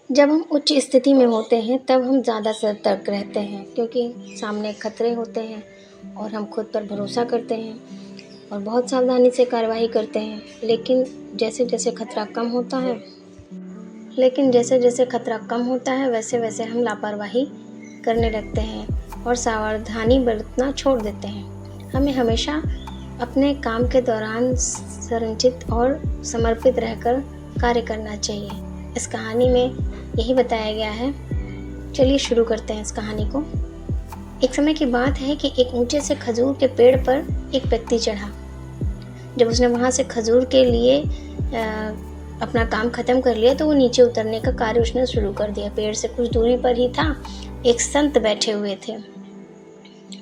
जब हम उच्च स्थिति में होते हैं तब हम ज़्यादा सतर्क रहते हैं, क्योंकि सामने खतरे होते हैं और हम खुद पर भरोसा करते हैं और बहुत सावधानी से कार्रवाई करते हैं। जैसे जैसे खतरा कम होता है लेकिन जैसे जैसे खतरा कम होता है वैसे वैसे हम लापरवाही करने लगते हैं और सावधानी बरतना छोड़ देते हैं। हमें हमेशा अपने काम के दौरान संरचित और समर्पित रहकर कार्य करना चाहिए। इस कहानी में यही बताया गया है। चलिए शुरू करते हैं इस कहानी को। एक समय की बात है कि एक ऊंचे से खजूर के पेड़ पर एक व्यक्ति चढ़ा। जब उसने वहाँ से खजूर के लिए अपना काम ख़त्म कर लिया तो वो नीचे उतरने का कार्य उसने शुरू कर दिया। पेड़ से कुछ दूरी पर ही था, एक संत बैठे हुए थे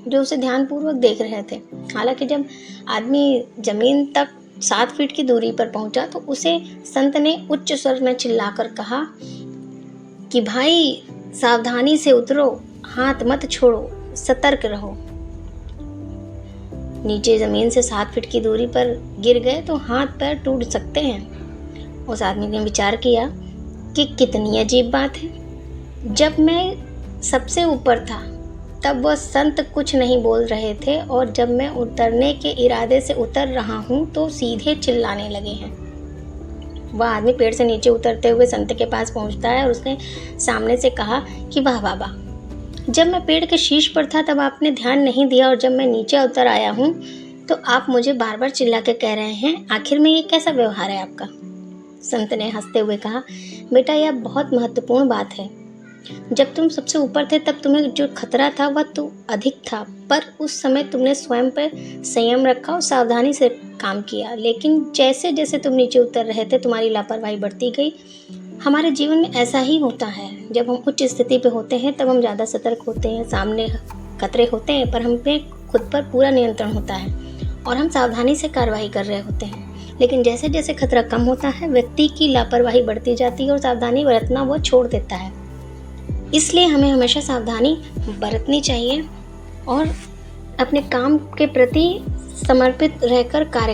जो उसे ध्यानपूर्वक देख रहे थे। हालांकि जब आदमी ज़मीन तक 7 फीट की दूरी पर पहुंचा तो उसे संत ने उच्च स्वर में चिल्लाकर कहा कि भाई सावधानी से उतरो, हाथ मत छोड़ो, सतर्क रहो। नीचे ज़मीन से 7 फीट की दूरी पर गिर गए तो हाथ पैर टूट सकते हैं। उस आदमी ने विचार किया कि कितनी अजीब बात है। जब मैं सबसे ऊपर था तब वह संत कुछ नहीं बोल रहे थे और जब मैं उतरने के इरादे से उतर रहा हूँ तो सीधे चिल्लाने लगे हैं। वह आदमी पेड़ से नीचे उतरते हुए संत के पास पहुँचता है और उसने सामने से कहा कि वाह वाह वाह, जब मैं पेड़ के शीर्ष पर था तब आपने ध्यान नहीं दिया और जब मैं नीचे उतर आया हूँ तो आप मुझे बार बार चिल्ला के कह रहे हैं। आखिर में ये कैसा व्यवहार है आपका? संत ने हंसते हुए कहा, बेटा यह बहुत महत्वपूर्ण बात है। जब तुम सबसे ऊपर थे तब तुम्हें जो खतरा था वह तो अधिक था, पर उस समय तुमने स्वयं पर संयम रखा और सावधानी से काम किया। लेकिन जैसे जैसे तुम नीचे उतर रहे थे तुम्हारी लापरवाही बढ़ती गई। हमारे जीवन में ऐसा ही होता है। जब हम उच्च स्थिति पे होते हैं तब हम ज़्यादा सतर्क होते हैं। सामने खतरे होते हैं पर हम पे खुद पर पूरा नियंत्रण होता है और हम सावधानी से कार्रवाई कर रहे होते हैं। लेकिन जैसे जैसे खतरा कम होता है व्यक्ति की लापरवाही बढ़ती जाती है और सावधानी बरतना वो छोड़ देता है। इसलिए हमें हमेशा सावधानी बरतनी चाहिए और अपने काम के प्रति समर्पित रहकर कार्य